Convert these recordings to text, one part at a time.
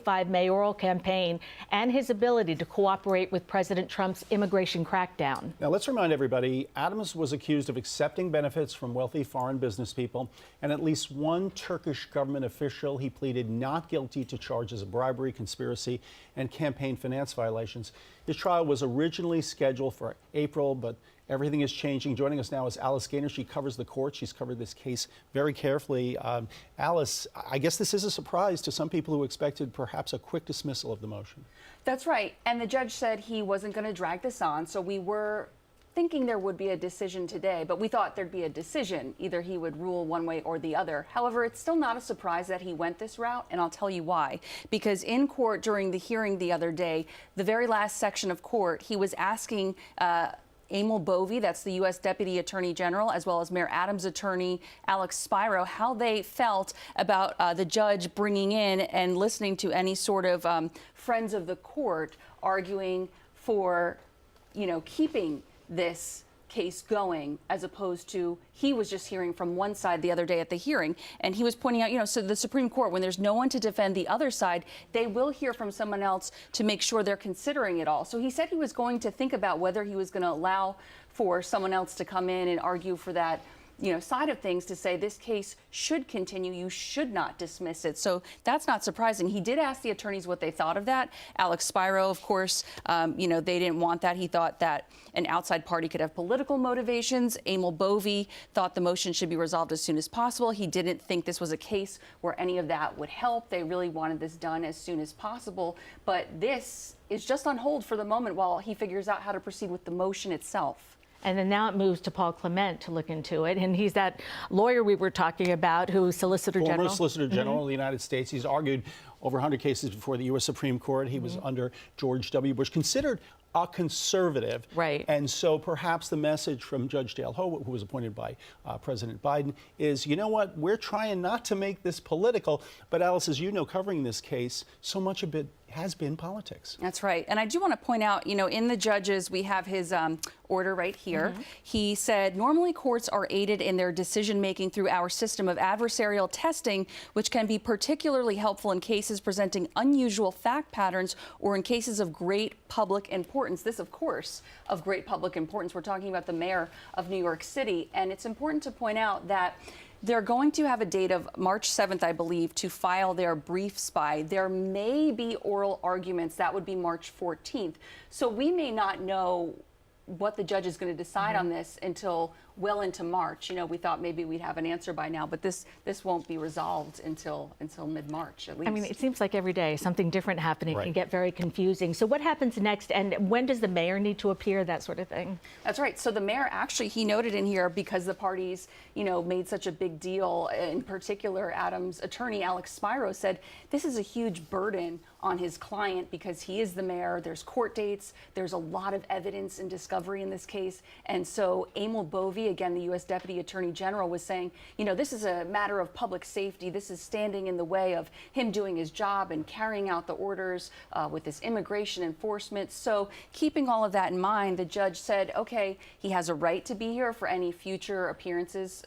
2005 mayoral campaign and his ability to cooperate with President Trump's immigration crackdown. Now, let's remind everybody, Adams was accused of accepting benefits from wealthy foreign business people and at least one Turkish government official. He pleaded not guilty to charges of bribery, conspiracy, and campaign finance violations. His trial was originally scheduled for April, but everything is changing. Joining us now is Alice Gaynor. She covers the court. She's covered this case very carefully. Alice, I guess this is a surprise to some people who expected perhaps a quick dismissal of the motion. That's right. And the judge said he wasn't going to drag this on. So we were thinking there would be a decision today, but we thought there'd be a decision. Either he would rule one way or the other. However, it's still not a surprise that he went this route, and I'll tell you why. Because in court during the hearing the other day, the very last section of court, he was asking Emil Bovee, that's the U.S. Deputy Attorney General, as well as Mayor Adams' attorney, Alex Spiro, how they felt about the judge bringing in and listening to any sort of friends of the court arguing for, keeping this case going, as opposed to he was just hearing from one side the other day at the hearing. And he was pointing out, so the Supreme Court, when there's no one to defend the other side, they will hear from someone else to make sure they're considering it all. So he said he was going to think about whether he was going to allow for someone else to come in and argue for that side of things, to say this case should continue. You should not dismiss it. So that's not surprising. He did ask the attorneys what they thought of that. Alex Spiro, of course, they didn't want that. He thought that an outside party could have political motivations. Emil Bovee thought the motion should be resolved as soon as possible. He didn't think this was a case where any of that would help. They really wanted this done as soon as possible. But this is just on hold for the moment while he figures out how to proceed with the motion itself. And then now it moves to Paul Clement to look into it. And he's that lawyer we were talking about, who's Solicitor General. Former Solicitor General of the United States. He's argued over 100 cases before the U.S. Supreme Court. He was under George W. Bush, considered a conservative. Right. And so perhaps the message from Judge Dale Ho, who was appointed by President Biden, is, you know what, we're trying not to make this political. But Alice, as you know, covering this case, so much of it has been politics. That's right. And I do want to point out, in the judges, we have his order right here. He said, normally courts are aided in their decision making through our system of adversarial testing, which can be particularly helpful in cases presenting unusual fact patterns or in cases of great public importance. This, of course, of great public importance. We're talking about the mayor of New York City. And it's important to point out that they're going to have a date of March 7th, I believe, to file their briefs by. There may be oral arguments. That would be March 14th. So we may not know what the judge is going to decide on this until well into March. We thought maybe we'd have an answer by now, but this won't be resolved until mid-March, at least. I mean, it seems like every day something different happening. Right. Can get very confusing. So what happens next, and when does the mayor need to appear, that sort of thing? That's right. So the mayor, actually, he noted in here, because the parties, made such a big deal, in particular, Adams' attorney, Alex Spiro, said this is a huge burden on his client because he is the mayor. There's court dates. There's a lot of evidence and discovery in this case. And so Emil Bovee, again, the U.S. Deputy Attorney General, was saying, this is a matter of public safety. This is standing in the way of him doing his job and carrying out the orders with this immigration enforcement. So keeping all of that in mind, the judge said, okay, he has a right to be here for any future appearances,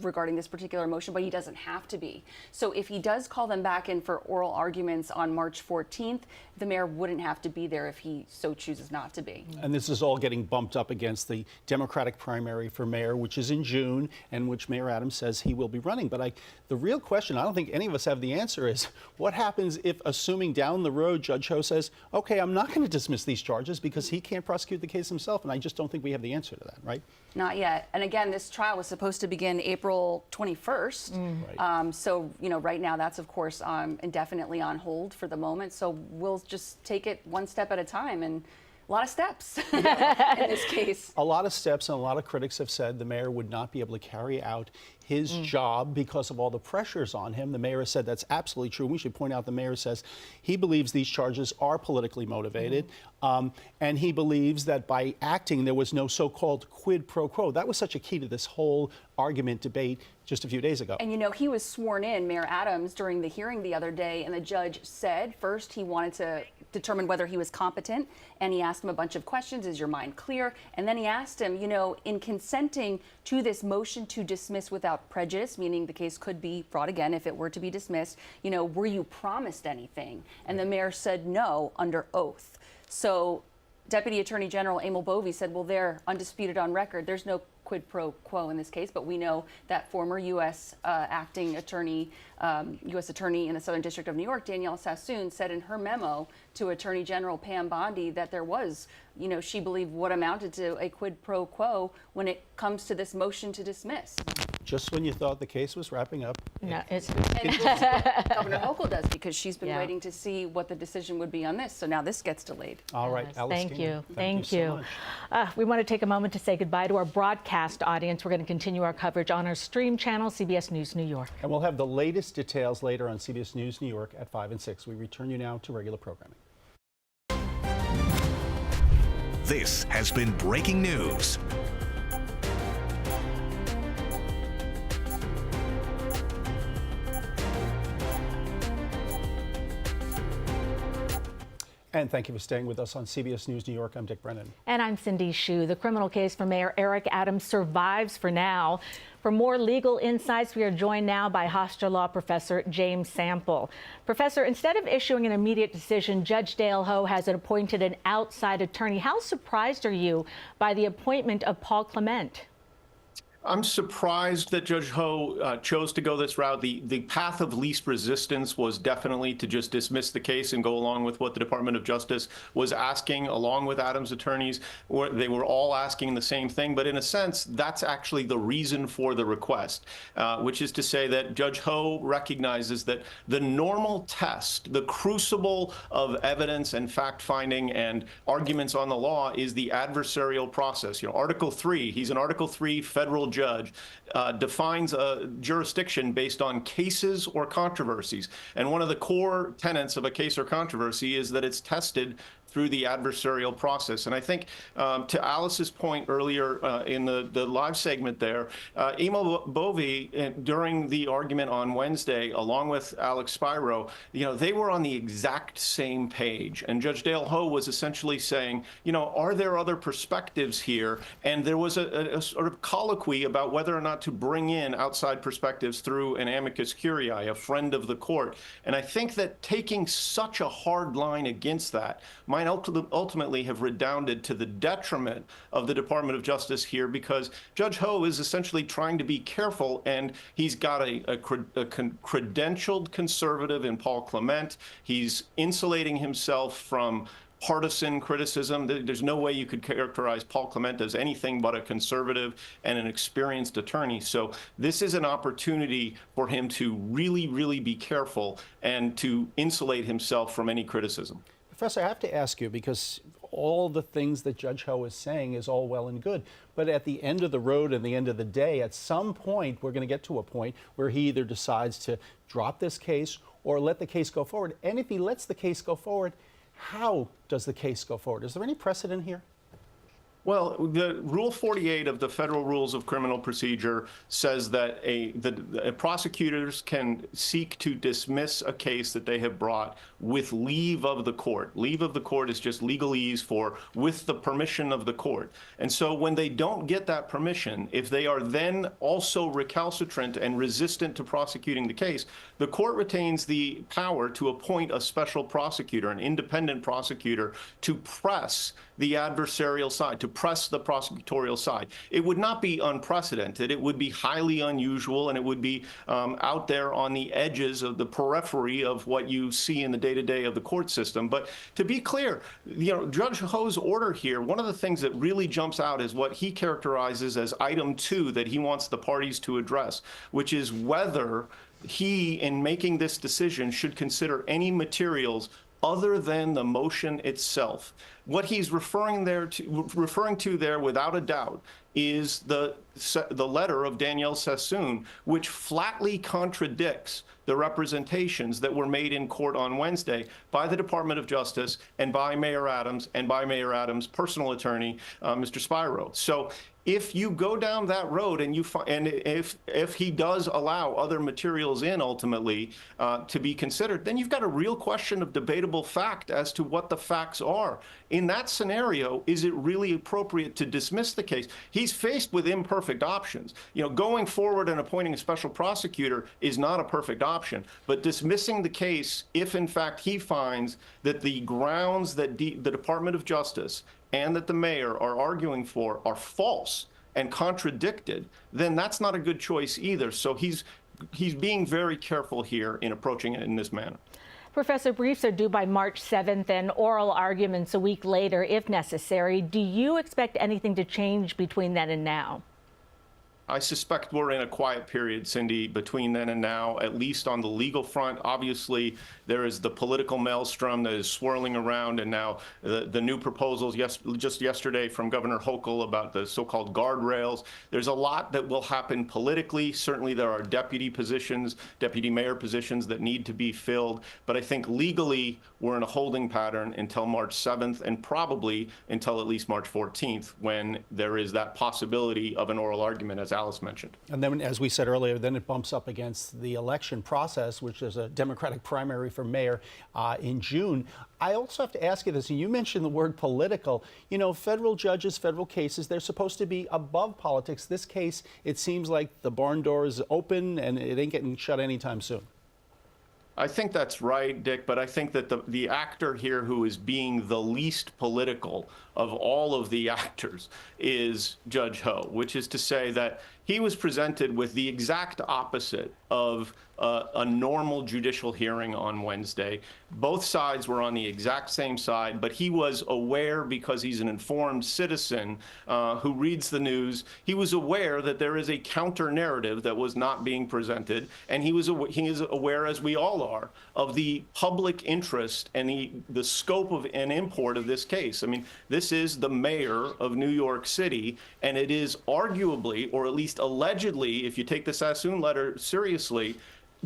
regarding this particular motion, but he doesn't have to be. So if he does call them back in for oral arguments on March 14th, the mayor wouldn't have to be there if he so chooses not to be. And this is all getting bumped up against the Democratic primary for mayor, which is in June, and which Mayor Adams says he will be running. But the real question, I don't think any of us have the answer, is what happens if, assuming down the road, Judge Ho says, okay, I'm not going to dismiss these charges because he can't prosecute the case himself. And I just don't think we have the answer to that, right? Not yet. And again, this trial was supposed to begin April 21st. Right. So, right now that's, of course, indefinitely on hold for the moment. So we'll just take it one step at a time. And a lot of steps in this case. A lot of steps, and a lot of critics have said the mayor would not be able to carry out his job because of all the pressures on him. The mayor has said that's absolutely true. We should point out the mayor says he believes these charges are politically motivated, and he believes that by acting there was no so-called quid pro quo. That was such a key to this whole argument debate just a few days ago. And he was sworn in, Mayor Adams, during the hearing the other day, and the judge said first he wanted to determined whether he was competent, and he asked him a bunch of questions. Is your mind clear? And then he asked him, in consenting to this motion to dismiss without prejudice, meaning the case could be brought again if it were to be dismissed, were you promised anything? And the mayor said no under oath. So Deputy Attorney General Emil Bovee said, well, they're undisputed on record. There's no quid pro quo in this case, but we know that former U.S. acting attorney, U.S. attorney in the Southern District of New York, Danielle Sassoon, said in her memo to Attorney General Pam Bondi that there was, she believed what amounted to a quid pro quo when it comes to this motion to dismiss. Just when you thought the case was wrapping up. No, it's And we'll see what Governor Hochul does, because she's been Yeah. waiting to see what the decision would be on this. So now this gets delayed. All right, Yes, Alice thank Gainer, you. Thank Thank you. you. So much. We want to take a moment to say goodbye to our broadcast audience. We're going to continue our coverage on our stream channel, CBS News New York. And we'll have the latest details later on CBS News New York at 5 and 6. We return you now to regular programming. This has been breaking news. And thank you for staying with us on CBS News New York. I'm Dick Brennan. And I'm Cindy Hsu. The criminal case for Mayor Eric Adams survives for now. For more legal insights, we are joined now by Hofstra Law Professor James Sample. Professor, instead of issuing an immediate decision, Judge Dale Ho has appointed an outside attorney. How surprised are you by the appointment of Paul Clement? I'm surprised that Judge Ho chose to go this route. The path of least resistance was definitely to just dismiss the case and go along with what the Department of Justice was asking, along with Adams' attorneys. They were all asking the same thing, but in a sense, that's actually the reason for the request, which is to say that Judge Ho recognizes that the normal test, the crucible of evidence and fact-finding and arguments on the law is the adversarial process. Article 3, he's an Article 3 federal judge, defines a jurisdiction based on cases or controversies. And one of the core tenets of a case or controversy is that it's tested through the adversarial process. And I think to Alice's point earlier in the live segment there, Emil Bovee, during the argument on Wednesday, along with Alex Spiro, they were on the exact same page. And Judge Dale Ho was essentially saying, are there other perspectives here? And there was a sort of colloquy about whether or not to bring in outside perspectives through an amicus curiae, a friend of the court. And I think that taking such a hard line against that might ultimately have redounded to the detriment of the Department of Justice here, because Judge Ho is essentially trying to be careful, and he's got a credentialed conservative in Paul Clement. He's insulating himself from partisan criticism. There's no way you could characterize Paul Clement as anything but a conservative and an experienced attorney. So this is an opportunity for him to really, really be careful and to insulate himself from any criticism. Professor, I have to ask you, because all the things that Judge Ho is saying is all well and good, but at the end of the road and the end of the day, at some point, we're going to get to a point where he either decides to drop this case or let the case go forward. And if he lets the case go forward, how does the case go forward? Is there any precedent here? Well, the Rule 48 of the Federal Rules of Criminal Procedure says that prosecutors can seek to dismiss a case that they have brought with leave of the court. Leave of the court is just legalese for with the permission of the court. And so when they don't get that permission, if they are then also recalcitrant and resistant to prosecuting the case, the court retains the power to appoint a special prosecutor, an independent prosecutor, to press the adversarial side, to press the prosecutorial side. It would not be unprecedented. It would be highly unusual, and it would be out there on the edges of the periphery of what you see in the day-to-day of the court system. But to be clear, Judge Ho's order here, one of the things that really jumps out is what he characterizes as item 2 that he wants the parties to address, which is whether he, in making this decision, should consider any materials other than the motion itself. What he's referring to there, without a doubt, is the letter of Danielle Sassoon, which flatly contradicts the representations that were made in court on Wednesday by the Department of Justice and by Mayor Adams and by Mayor Adams' personal attorney, Mr. Spiro. So if you go down that road and if he does allow other materials in ultimately to be considered, then you've got a real question of debatable fact as to what the facts are. In that scenario, is it really appropriate to dismiss the case? He's faced with imperfect options. Going forward and appointing a special prosecutor is not a perfect option, but dismissing the case if in fact he finds that the grounds that the Department of Justice and that the mayor are arguing for are false and contradicted, then that's not a good choice either. So he's being very careful here in approaching it in this manner. Professor, briefs are due by March 7th and oral arguments a week later if necessary. Do you expect anything to change between then and now? I suspect we're in a quiet period, Cindy, between then and now, at least on the legal front. Obviously, there is the political maelstrom that is swirling around, and now the new proposals just yesterday from Governor Hochul about the so-called guardrails. There's a lot that will happen politically. Certainly, there are deputy mayor positions that need to be filled. But I think legally, we're in a holding pattern until March 7th and probably until at least March 14th, when there is that possibility of an oral argument, as Alice mentioned. And then, as we said earlier, then it bumps up against the election process, which is a Democratic primary for mayor in June. I also have to ask you this, and you mentioned the word political. Federal judges, federal cases, they're supposed to be above politics. This case, it seems like the barn door is open and it ain't getting shut anytime soon. I think that's right, Dick, but I think that the actor here who is being the least political of all of the actors is Judge Ho, which is to say that he was presented with the exact opposite of a normal judicial hearing on Wednesday. Both sides were on the exact same side, but he was aware, because he's an informed citizen who reads the news, he was aware that there is a counter narrative that was not being presented, and he is aware, as we all are, of the public interest and the scope of and import of this case. I mean, this is the mayor of New York City, and it is arguably, or at least allegedly, if you take the Sassoon letter seriously,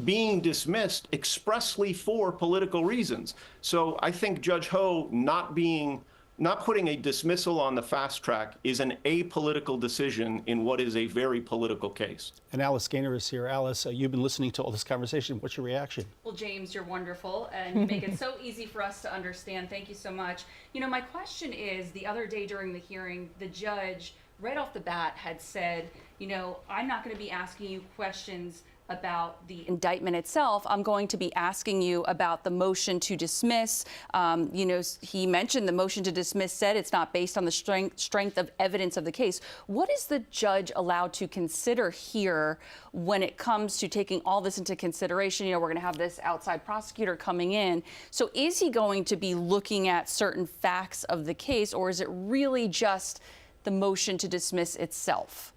being dismissed expressly for political reasons. So I think Judge Ho not putting a dismissal on the fast track is an apolitical decision in what is a very political case. And Alice Gaynor is here. Alice, you've been listening to all this conversation. What's your reaction? Well, James, you're wonderful, and you make it so easy for us to understand. Thank you so much. My question is, the other day during the hearing, the judge right off the bat had said, I'm not going to be asking you questions about the indictment itself. I'm going to be asking you about the motion to dismiss. He mentioned the motion to dismiss said it's not based on the strength of evidence of the case. What is the judge allowed to consider here when it comes to taking all this into consideration? We're going to have this outside prosecutor coming in. So is he going to be looking at certain facts of the case, or is it really just the motion to dismiss itself?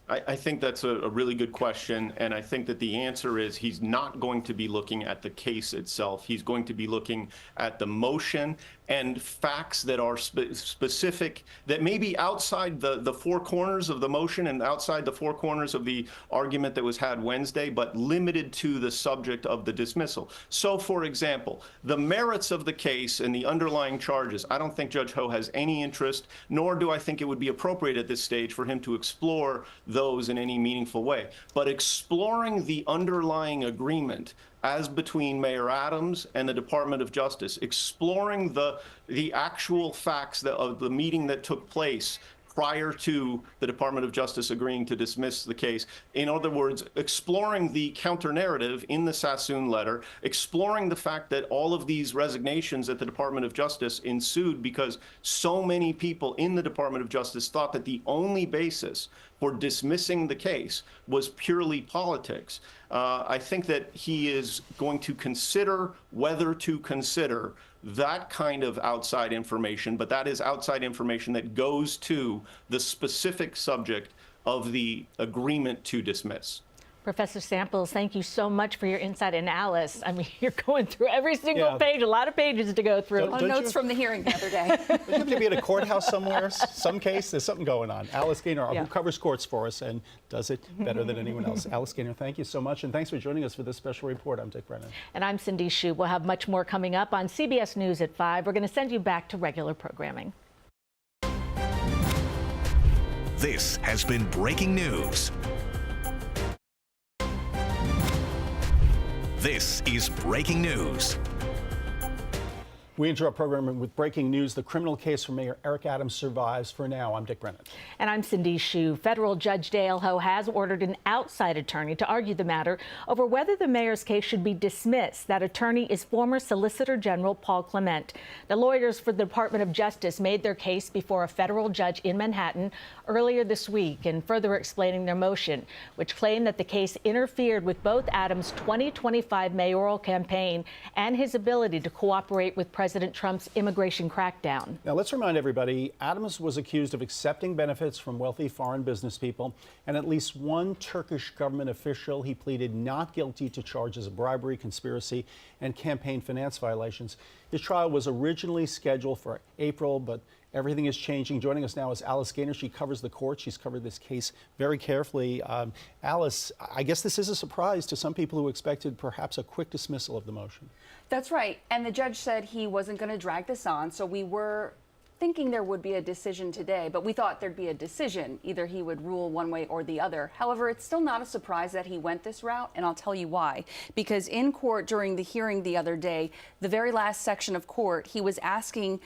I think that's a really good question, and I think that the answer is he's not going to be looking at the case itself. He's going to be looking at the motion and facts that are specific, that may be outside the four corners of the motion and outside the four corners of the argument that was had Wednesday, but limited to the subject of the dismissal. So, for example, the merits of the case and the underlying charges, I don't think Judge Ho has any interest, nor do I think it would be appropriate at this stage for him to explore those in any meaningful way. But exploring the underlying agreement as between Mayor Adams and the Department of Justice, exploring the actual facts of the meeting that took place prior to the Department of Justice agreeing to dismiss the case. In other words, exploring the counter-narrative in the Sassoon letter, exploring the fact that all of these resignations at the Department of Justice ensued because so many people in the Department of Justice thought that the only basis for dismissing the case was purely politics. I think that he is going to consider whether to consider that kind of outside information, but that is outside information that goes to the specific subject of the agreement to dismiss. Professor Samples, thank you so much for your insight. And Alice, I mean, you're going through every single page, a lot of pages to go through. Notes from the hearing the other day. Don't you have to be at a courthouse somewhere, some case, there's something going on. Alice Gaynor, who covers courts for us and does it better than anyone else. Alice Gaynor, thank you so much, and thanks for joining us for this special report. I'm Dick Brennan. And I'm Cindy Shue. We'll have much more coming up on CBS News at 5. We're going to send you back to regular programming. This has been breaking news. This is breaking news. We enter our program with breaking news. The criminal case for Mayor Eric Adams survives for now. I'm Dick Brennan. And I'm Cindy Hsu. Federal Judge Dale Ho has ordered an outside attorney to argue the matter over whether the mayor's case should be dismissed. That attorney is former Solicitor General Paul Clement. The lawyers for the Department of Justice made their case before a federal judge in Manhattan earlier this week, and further explaining their motion, which claimed that the case interfered with both Adams' 2025 mayoral campaign and his ability to cooperate with President Trump's immigration crackdown. Now, let's remind everybody, Adams was accused of accepting benefits from wealthy foreign business people, and at least one Turkish government official. He pleaded not guilty to charges of bribery, conspiracy, and campaign finance violations. His trial was originally scheduled for April, but everything is changing. Joining us now is Alice Gaynor. She covers the court. She's covered this case very carefully. Alice, I guess this is a surprise to some people who expected perhaps a quick dismissal of the motion. That's right. And the judge said he wasn't going to drag this on. So we were thinking there would be a decision today, but we thought there'd be a decision. Either he would rule one way or the other. However, it's still not a surprise that he went this route, and I'll tell you why. Because in court during the hearing the other day, the very last section of court, he was asking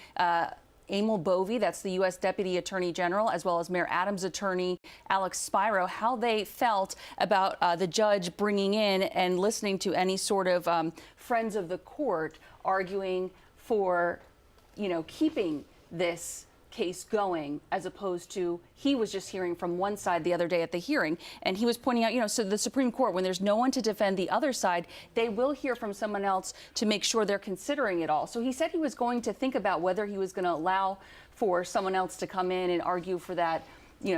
Emil Bovee, that's the U.S. Deputy Attorney General, as well as Mayor Adams' attorney, Alex Spiro, how they felt about the judge bringing in and listening to any sort of friends of the court arguing for, keeping this case going, as opposed to he was just hearing from one side the other day at the hearing. And he was pointing out, so the Supreme Court, when there's no one to defend the other side, they will hear from someone else to make sure they're considering it all. So he said he was going to think about whether he was going to allow for someone else to come in and argue for that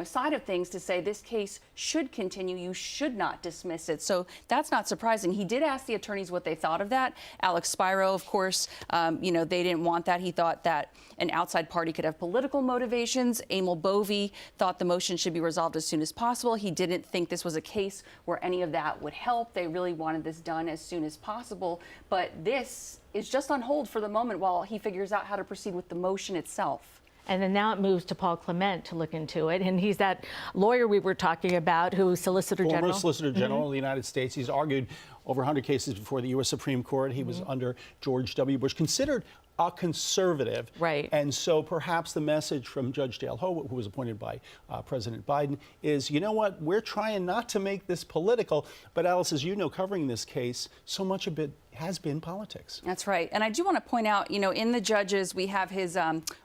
side of things, to say this case should continue. You should not dismiss it. So that's not surprising. He did ask the attorneys what they thought of that. Alex Spiro, of course, they didn't want that. He thought that an outside party could have political motivations. Emil Bovee thought the motion should be resolved as soon as possible. He didn't think this was a case where any of that would help. They really wanted this done as soon as possible. But this is just on hold for the moment while he figures out how to proceed with the motion itself. And then now it moves to Paul Clement to look into it. And he's that lawyer we were talking about, who's Solicitor General. Former Solicitor General of the United States. He's argued over 100 cases before the U.S. Supreme Court. He was under George W. Bush, considered a conservative. Right. And so perhaps the message from Judge Dale Ho, who was appointed by President Biden, is, you know what, we're trying not to make this political. But Alice, as you know, covering this case, so much of it has been politics. That's right. And I do want to point out, in the judges, we have his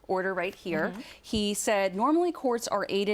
order right here. He said, normally courts are aided